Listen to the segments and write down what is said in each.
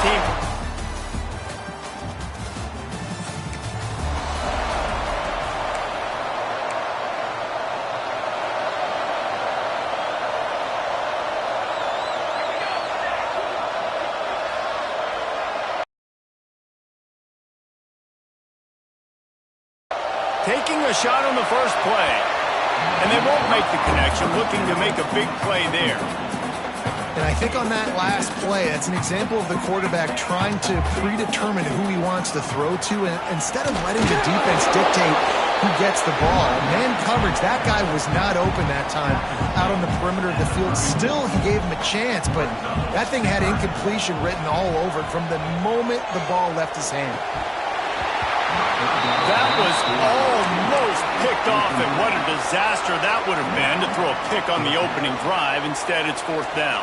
team. Taking a shot on the first play. And they won't make the connection, looking to make a big play there. And I think on that last play, that's an example of the quarterback trying to predetermine who he wants to throw to, and instead of letting the defense dictate who gets the ball. Man coverage, that guy was not open that time out on the perimeter of the field. Still, he gave him a chance, but that thing had incompletion written all over it from the moment the ball left his hand. That was almost picked off, and what a disaster that would have been to throw a pick on the opening drive. Instead, it's 4th down.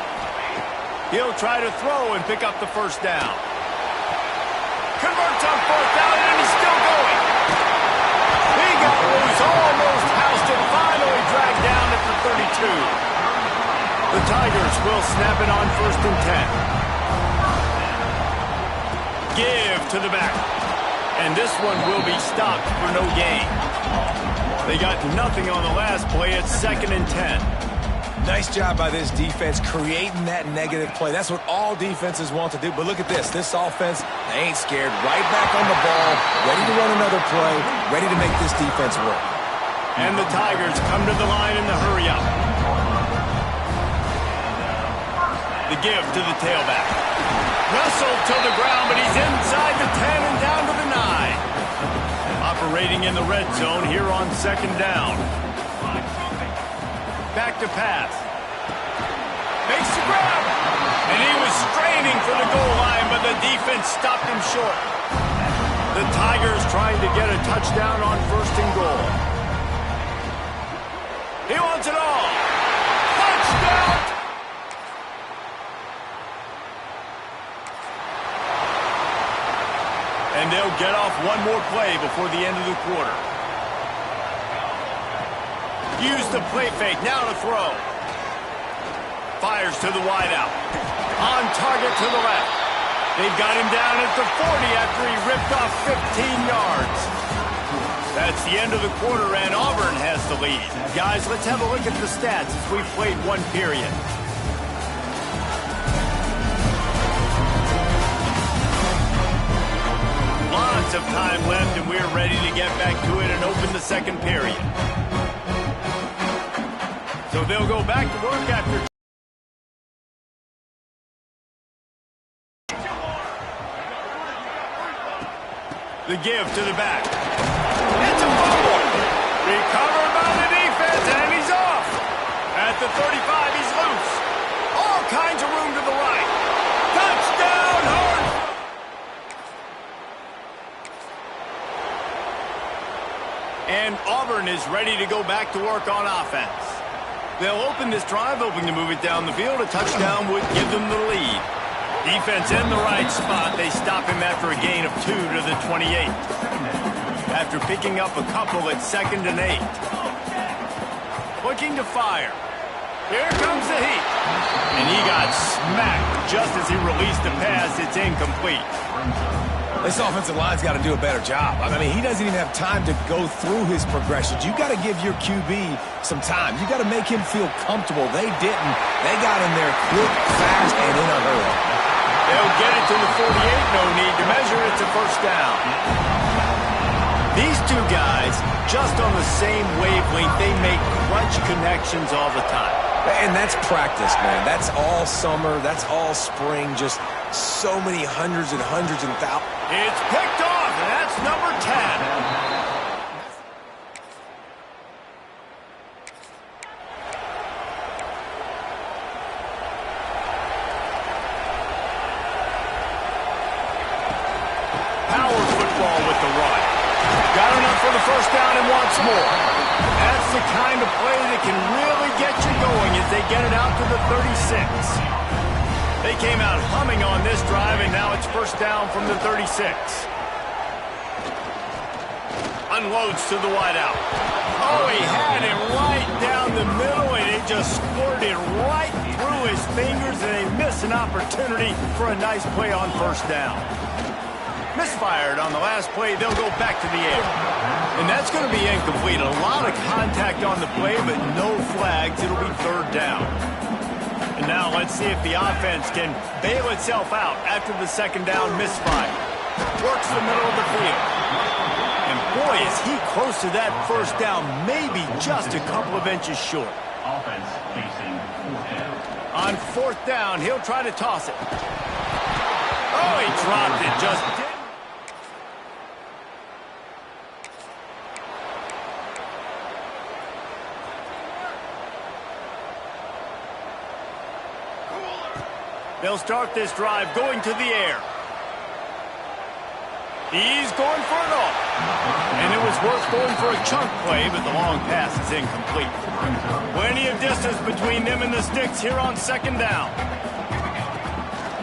He'll try to throw and pick up the first down. Converts on 4th down, and he's still going. He got loose, almost housed it, finally dragged down at the 32. The Tigers will snap it on 1st and 10. Give to the back. And this one will be stopped for no gain. They got nothing on the last play. It's 2nd and 10. Nice job by this defense creating that negative play. That's what all defenses want to do. But look at this. This offense, they ain't scared. Right back on the ball, ready to run another play, ready to make this defense work. And the Tigers come to the line in the hurry-up. The give to the tailback. Wrestled to the ground, but he's inside the 10 and down to the 9. Operating in the red zone here on 2nd down. Back to pass. Makes the grab. And he was straining for the goal line, but the defense stopped him short. The Tigers trying to get a touchdown on 1st and goal. He wants it all. Touchdown! And they'll get off one more play before the end of the quarter. Use the play fake, now to throw. Fires to the wideout. On target to the left. They've got him down at the 40 after he ripped off 15 yards. That's the end of the quarter, and Auburn has the lead. Guys, let's have a look at the stats as we've played one period. Lots of time left, and we're ready to get back to it and open the 2nd period. So they'll go back to work after. The give to the back. It's a fumble. Recovered by the defense, and he's off. At the 35, he's loose. All kinds of room to the right. Touchdown, Horn. And Auburn is ready to go back to work on offense. They'll open this drive, hoping to move it down the field. A touchdown would give them the lead. Defense in the right spot. They stop him after a gain of 2 to the 28. After picking up a couple at 2nd and 8. Looking to fire. Here comes the heat. And he got smacked just as he released the pass. It's incomplete. This offensive line's got to do a better job. I mean, he doesn't even have time to go through his progressions. You got to give your QB some time. You got to make him feel comfortable. They didn't. They got him there quick, fast, and in a hurry. They'll get it to the 48. No need to measure. It's a 1st down. These two guys, just on the same wavelength, they make clutch connections all the time. And that's practice, man. That's all summer. That's all spring. Just so many hundreds and thousands. It's picked off, and that's number 10. For the 1st down and wants more. That's the kind of play that can really get you going as they get it out to the 36. They came out humming on this drive, and now it's 1st down from the 36. Unloads to the wideout. Oh, he had him right down the middle, and it just squirted right through his fingers, and they miss an opportunity for a nice play on first down. Misfired on the last play. They'll go back to the air. And that's going to be incomplete. A lot of contact on the play, but no flags. It'll be third down. And now let's see if the offense can bail itself out after the second down misfire. Works the middle of the field. And boy, is he close to that first down, maybe just a couple of inches short. Offense facing fourth down. On fourth down, he'll try to toss it. Oh, he dropped it, just didn't. They'll start this drive going to the air. He's going for it all. And it was worth going for a chunk play, but the long pass is incomplete. Plenty of distance between them and the sticks here on second down.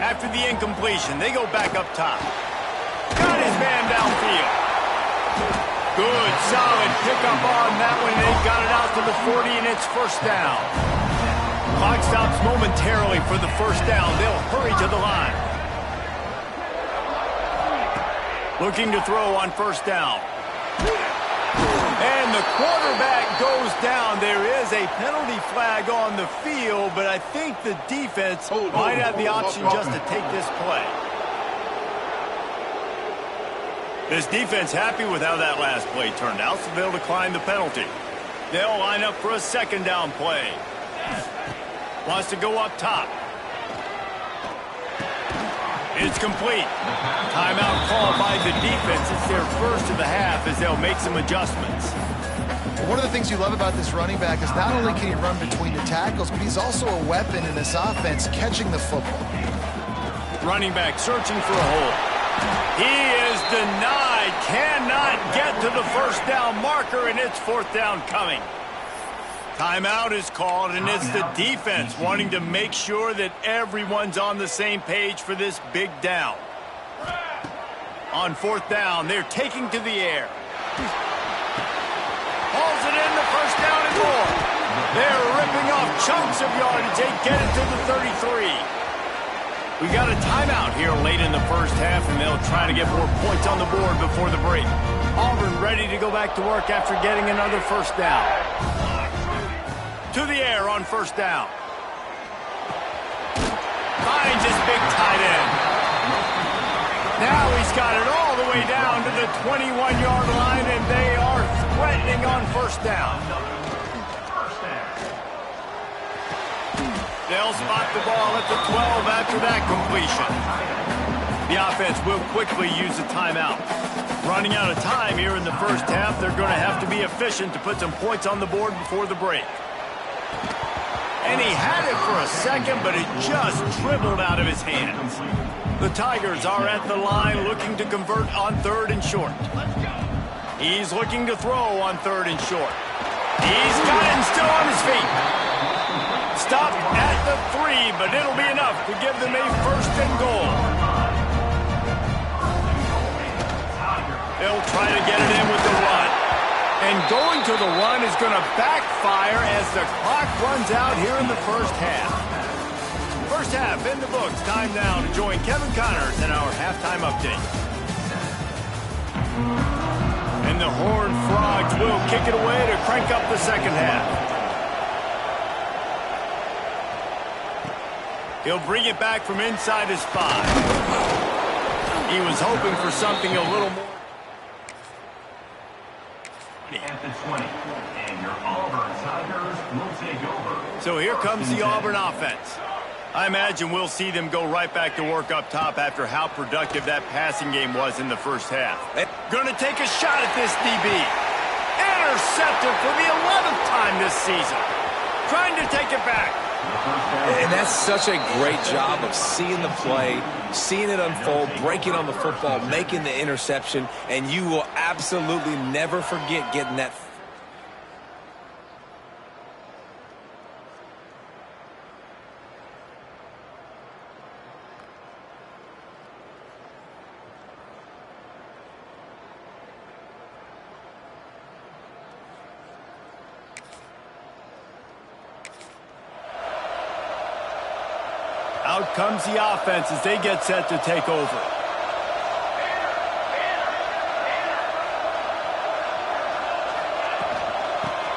After the incompletion, they go back up top. Got his man downfield. Good, solid pickup on that one. They got it out to the 40, and it's first down. Clock stops momentarily for the first down. They'll hurry to the line. Looking to throw on first down. And the quarterback goes down. There is a penalty flag on the field, but I think the defense might have the option just to take this play. This defense happy with how that last play turned out, so they'll decline the penalty. They'll line up for a second down play. Wants to go up top. It's complete. Timeout called by the defense. It's their first of the half as they'll make some adjustments. One of the things you love about this running back is not only can he run between the tackles, but he's also a weapon in this offense, catching the football. Running back searching for a hole. He is denied. Cannot get to the first down marker, and it's fourth down coming. Timeout is called, and it's the defense wanting to make sure that everyone's on the same page for this big down. On fourth down, they're taking to the air. Hauls it in, the first down and more. They're ripping off chunks of yardage. They get it to the 33. We got a timeout here late in the first half, and they'll try to get more points on the board before the break. Auburn ready to go back to work after getting another first down. To the air on first down. Finds his big tight end. Now he's got it all the way down to the 21-yard line, and they are threatening on first down. They'll spot the ball at the 12 after that completion. The offense will quickly use a timeout. Running out of time here in the first half, they're going to have to be efficient to put some points on the board before the break. And he had it for a second, but it just dribbled out of his hands. The Tigers are at the line looking to convert on third and short. He's looking to throw on third and short. He's got it and still on his feet. Stopped at the 3, but it'll be enough to give them a first and goal. They'll try to get it in with the run. And going to the run is going to backfire as the clock runs out here in the first half. First half in the books. Time now to join Kevin Connors in our halftime update. And the Horned Frogs will kick it away to crank up the second half. He'll bring it back from inside his 5. He was hoping for something a little more. At the 20, and your Auburn Tigers will take over. So here comes the Auburn offense. I imagine we'll see them go right back to work up top after how productive that passing game was in the first half. Going to take a shot at this DB. Intercepted for the 11th time this season. Trying to take it back. And that's such a great job of seeing the play, seeing it unfold, breaking on the football, making the interception, and you will absolutely never forget getting that. Out comes the offense as they get set to take over.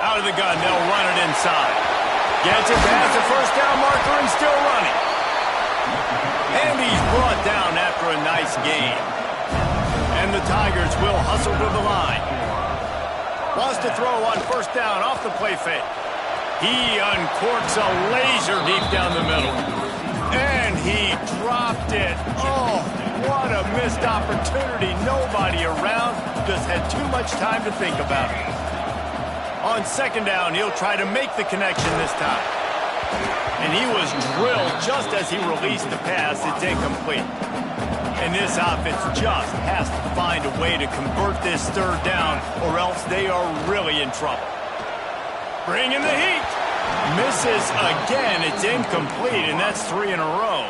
Out of the gun, they'll run it inside. Gets it past the first down marker and still running. And he's brought down after a nice gain. And the Tigers will hustle to the line. Wants to throw on first down off the play fake. He uncorks a laser deep down the middle. And he dropped it. Oh, what a missed opportunity. Nobody around. Just had too much time to think about it. On second down, he'll try to make the connection this time. And he was drilled just as he released the pass. It's incomplete. And this offense just has to find a way to convert this third down, or else they are really in trouble. Bringing the heat. Misses again. It's incomplete, and that's 3 in a row.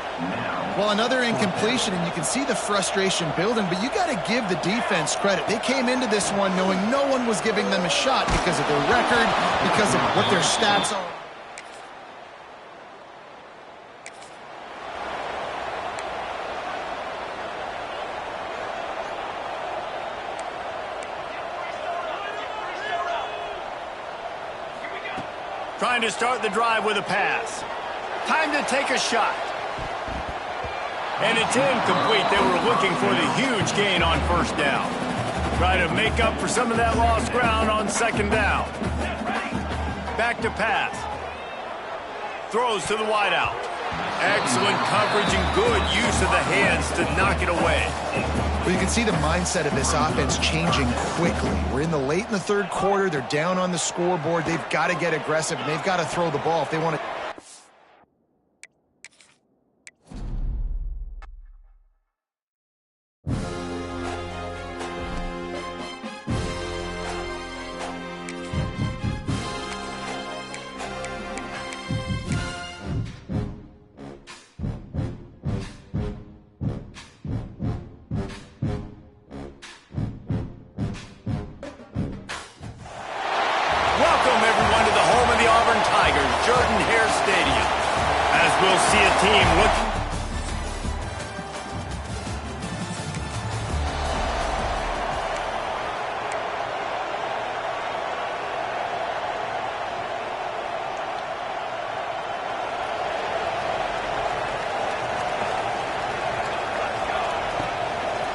Well, another incompletion, and you can see the frustration building, but you got to give the defense credit. They came into this one knowing no one was giving them a shot because of their record, because of what their stats are. Trying to start the drive with a pass. Time to take a shot. And it's incomplete. They were looking for the huge gain on first down. Try to make up for some of that lost ground on second down. Back to pass. Throws to the wideout. Excellent coverage and good use of the hands to knock it away. Well, you can see the mindset of this offense changing quickly. We're in the third quarter. They're down on the scoreboard. They've got to get aggressive, and they've got to throw the ball if they want to. Welcome, everyone, to the home of the Auburn Tigers, Jordan-Hare Stadium. As we'll see a team looking...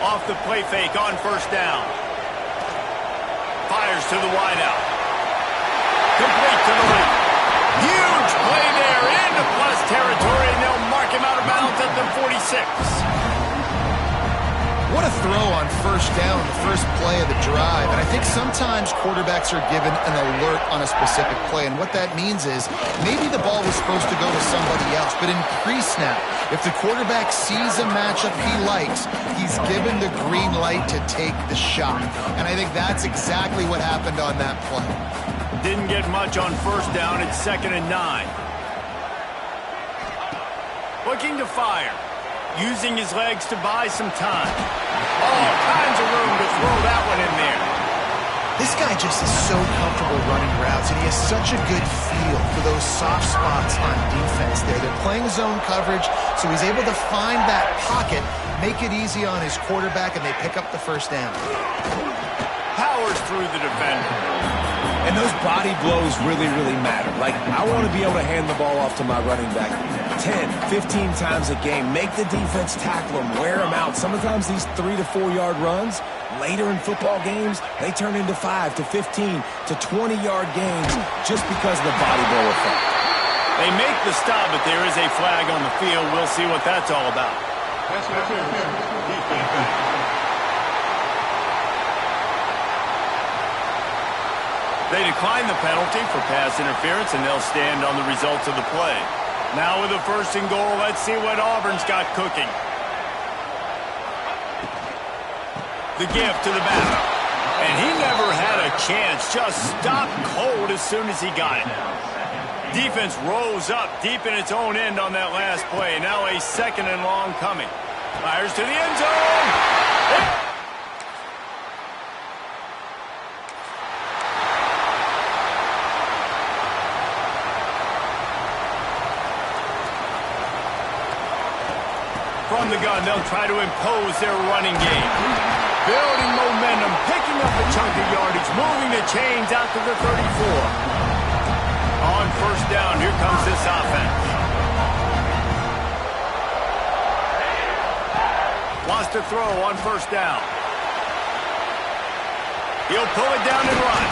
Off the play fake on first down. Fires to the wideout. Complete to the right. Huge play there into plus territory, and they'll mark him out of bounds at the 46. What a throw on first down, the first play of the drive. And I think sometimes quarterbacks are given an alert on a specific play. And what that means is maybe the ball was supposed to go to somebody else. But in pre-snap, if the quarterback sees a matchup he likes, he's given the green light to take the shot. And I think that's exactly what happened on that play. Didn't get much on first down. It's 2nd and 9. Looking to fire. Using his legs to buy some time. All kinds of room to throw that one in there. This guy just is so comfortable running routes, and he has such a good feel for those soft spots on defense there. They're playing zone coverage, so he's able to find that pocket, make it easy on his quarterback, and they pick up the first down. Powers through the defender. And those body blows really, really matter. Like, I want to be able to hand the ball off to my running back 10, 15 times a game. Make the defense tackle him, wear him out. Sometimes these 3 to 4 yard runs, later in football games, they turn into 5 to 15 to 20 yard gains just because of the body blow effect. They make the stop, but there is a flag on the field. We'll see what that's all about. They decline the penalty for pass interference, and they'll stand on the results of the play. Now with a 1st and goal, let's see what Auburn's got cooking. The give to the back. And he never had a chance. Just stopped cold as soon as he got it. Defense rose up deep in its own end on that last play. Now a 2nd and long coming. Fires to the end zone. From the gun, they'll try to impose their running game. Building momentum, picking up a chunk of yardage, moving the chains out to the 34. On first down, here comes this offense. Wants to throw on first down. He'll pull it down and run.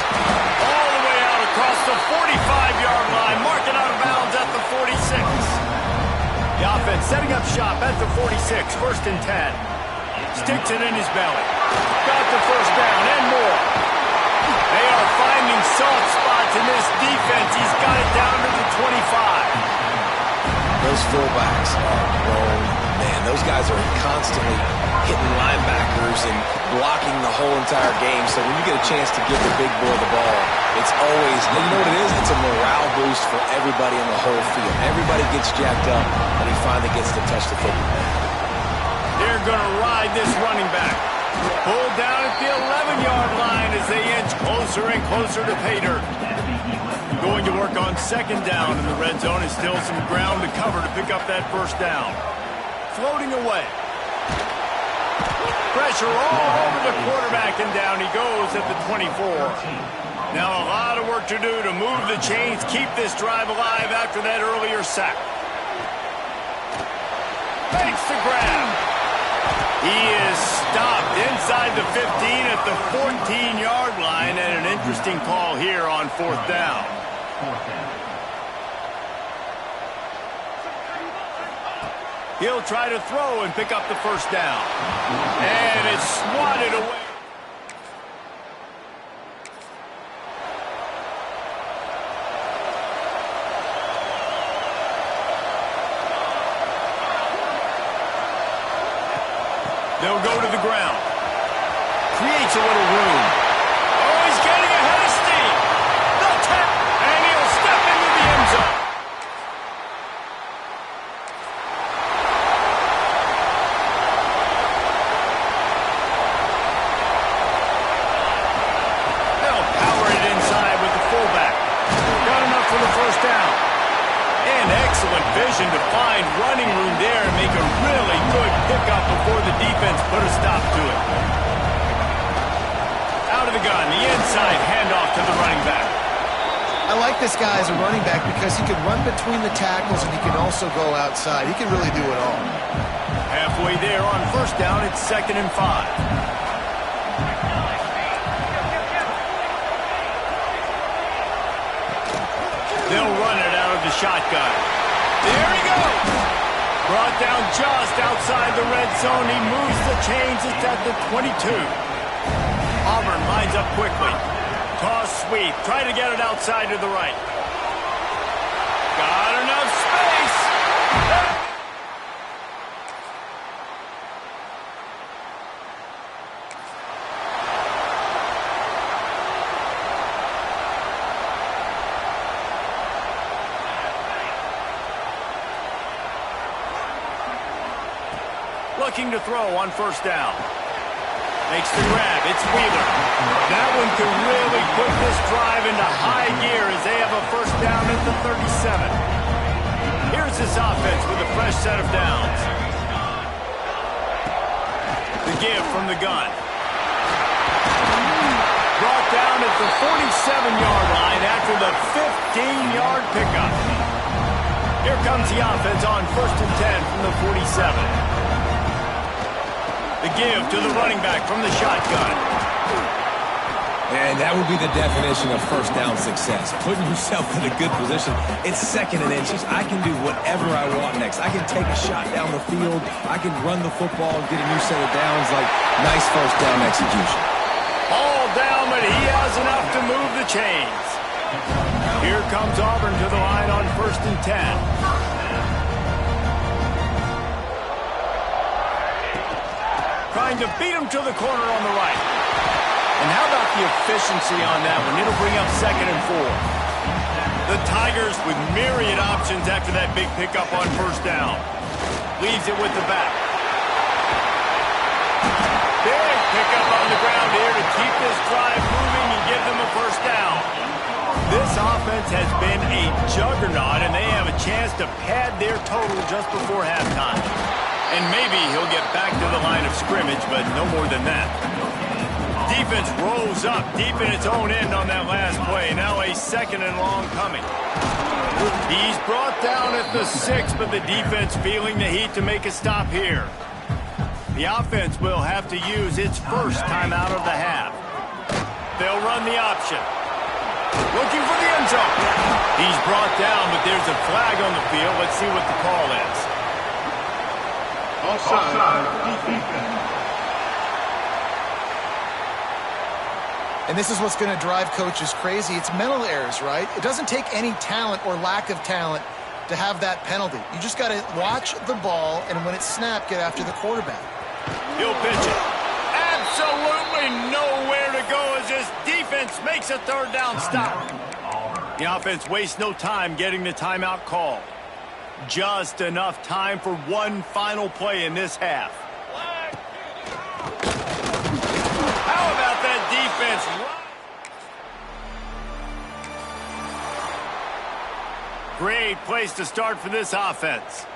All the way out across the 45-yard line. Mark it out of bounds at the 46. The offense setting up shop at the 46. First and 10. Sticks it in his belly. Got the first down and more. They are finding soft spots in this defense. He's got it down to the 25. Those fullbacks are grown men. Those guys are constantly hitting linebackers and blocking the whole entire game. So when you get a chance to give the big boy the ball, it's always, you know what it is? It's a morale boost for everybody in the whole field. Everybody gets jacked up, and he finally gets to touch the football. They're going to ride this running back. Pulled down at the 11-yard line as they inch closer and closer to pay dirt. Going to work on second down in the red zone. Is still some ground to cover to pick up that first down. Floating away. Pressure all over the quarterback, and down he goes at the 24. Now a lot of work to do to move the chains, keep this drive alive after that earlier sack. Makes the grab. He is stopped inside the 15 at the 14-yard line, and an interesting call here on fourth down. He'll try to throw and pick up the first down. And it's swatted away. They'll go to the ground. Creates a little room. Oh, he's getting ahead of steam. The tap, and he'll step into the end zone. They'll power it inside with the fullback. Got enough for the first down. And excellent vision to find running room there and make a really good pickup before the defense put a stop to it. Out of the gun, the inside handoff to the running back. I like this guy as a running back because he can run between the tackles and he can also go outside. He can really do it all. Halfway there on first down, it's 2nd and 5. They'll run it out of the shotgun. There he goes. Brought down just outside the red zone. He moves the chains. It's at the 22. Auburn lines up quickly. Toss sweep. Try to get it outside to the right. Got enough space. Looking to throw on first down. Makes the grab. It's Wheeler. That one could really put this drive into high gear as they have a first down at the 37. Here's this offense with a fresh set of downs. The give from the gun. Brought down at the 47-yard line after the 15-yard pickup. Here comes the offense on first and 10 from the 47. The give to the running back from the shotgun. And that would be the definition of first down success. Putting yourself in a good position. It's 2nd and inches. I can do whatever I want next. I can take a shot down the field. I can run the football and get a new set of downs. Like, nice first down execution. All down, but he has enough to move the chains. Here comes Auburn to the line on first and 10. Trying to beat him to the corner on the right. And how about the efficiency on that one? It'll bring up 2nd and 4. The Tigers with myriad options after that big pickup on first down. Leaves it with the back. Big pickup on the ground here to keep this drive moving and give them a first down. This offense has been a juggernaut, and they have a chance to pad their total just before halftime. And maybe he'll get back to the line of scrimmage, but no more than that. Defense rolls up deep in its own end on that last play. Now a 2nd and long coming. He's brought down at the 6, but the defense feeling the heat to make a stop here. The offense will have to use its first timeout of the half. They'll run the option. Looking for the end zone. He's brought down, but there's a flag on the field. Let's see what the call is. Offside. And this is what's going to drive coaches crazy. It's mental errors, right? It doesn't take any talent or lack of talent to have that penalty. You just got to watch the ball, and when it's snapped, get after the quarterback. He'll pitch it. Absolutely nowhere to go as this defense makes a 3rd down stop. The offense wastes no time getting the timeout call. Just enough time for one final play in this half. How about that defense? Great place to start for this offense.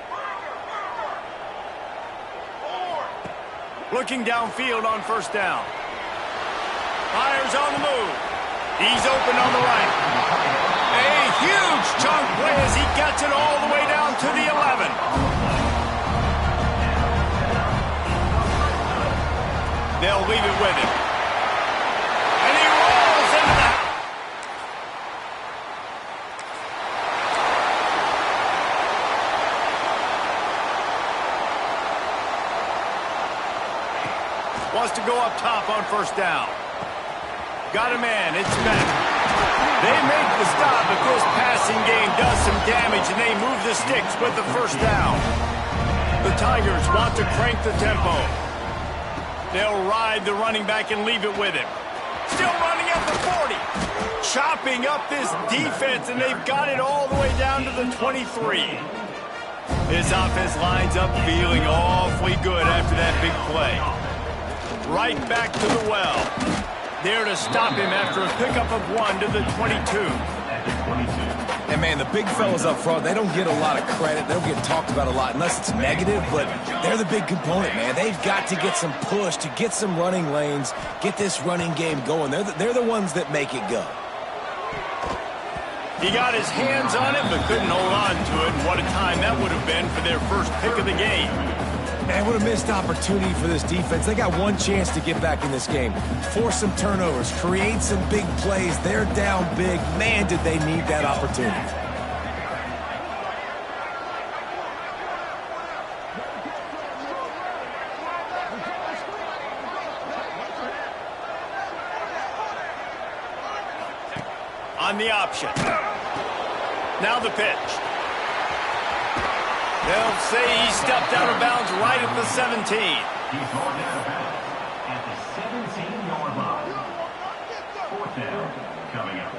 Looking downfield on 1st down. Fires on the move. He's open on the right. A huge chunk play as he gets it all the way down to the 11. They'll leave it with him. And he rolls into that. Wants to go up top on 1st down. Got a man. It's back. They make the stop, but this passing game does some damage, and they move the sticks with the 1st down. The Tigers want to crank the tempo. They'll ride the running back and leave it with him. Still running at the 40. Chopping up this defense, and they've got it all the way down to the 23. His offense lines up feeling awfully good after that big play. Right back to the well. There to stop him after a pickup of 1 to the 22. And, man, the big fellas up front, they don't get a lot of credit. They don't get talked about a lot unless it's negative, but they're the big component, man. They've got to get some push, to get some running lanes, get this running game going. They're the ones that make it go. He got his hands on it, but couldn't hold on to it. And what a time that would have been for their first pick of the game. Man, what a missed opportunity for this defense. They got one chance to get back in this game. Force some turnovers, create some big plays. They're down big. Man, did they need that opportunity. On the option. Now the pitch. They'll say he stepped out of bounds right at the 17. He's going out of bounds at the 17-yard line. 4th down coming up.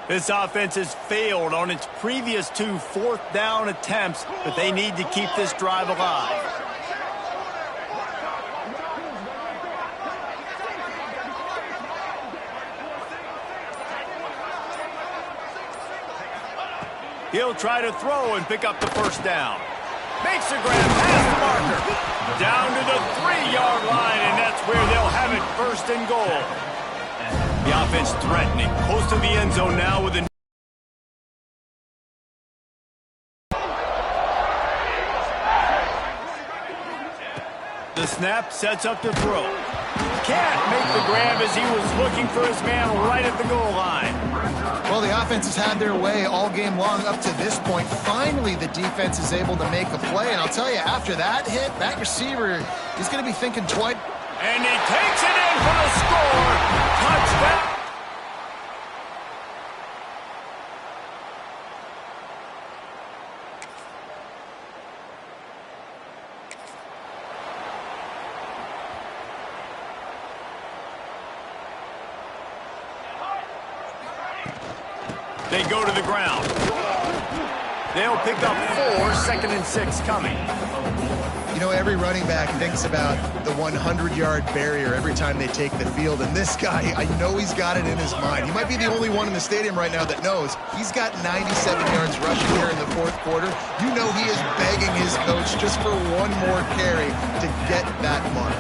This offense has failed on its previous 2 4th down attempts, but they need to keep this drive alive. He'll try to throw and pick up the 1st down. Makes a grab past the marker. Down to the 3-yard line, and that's where they'll have it 1st and goal. The offense threatening. Close to the end zone now with a... The snap sets up to throw. Can't make the grab as he was looking for his man right at the goal line. Well, the offense has had their way all game long up to this point. Finally, the defense is able to make a play. And I'll tell you, after that hit, that receiver is going to be thinking twice. And he takes it in for the score. Touchdown. They go to the ground. They'll pick up 4, 2nd and 6 coming. You know, every running back thinks about the 100-yard barrier every time they take the field, and this guy, I know he's got it in his mind. He might be the only one in the stadium right now that knows he's got 97 yards rushing here in the 4th quarter. You know he is begging his coach just for one more carry to get that mark.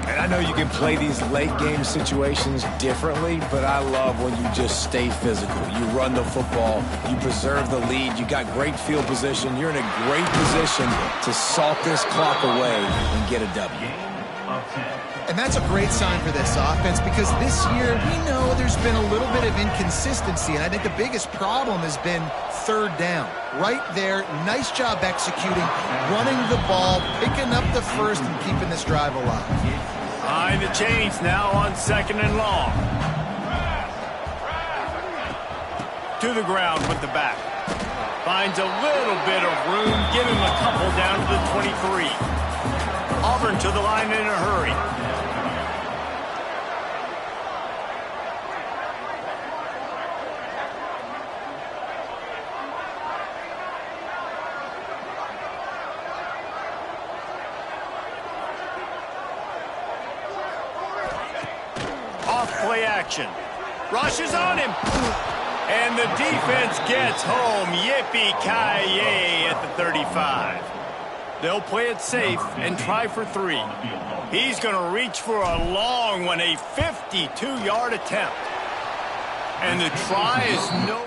And I know you can play these late-game situations differently, but I love when you just stay physical. You run the football, you preserve the lead, you got great field position, you're in a great position to salt this clock away and get a W. And that's a great sign for this offense because this year we know there's been a little bit of inconsistency, and I think the biggest problem has been 3rd down. Right there, nice job executing, running the ball, picking up the first, and keeping this drive alive. Behind the chains now on 2nd and long. To the ground with the back. Finds a little bit of room. Give him a couple down to the 23. Auburn to the line in a hurry. Play action. Rushes on him. And the defense gets home. Yippee-ki-yay at the 35. They'll play it safe and try for 3. He's going to reach for a long one, a 52-yard attempt. And the try is no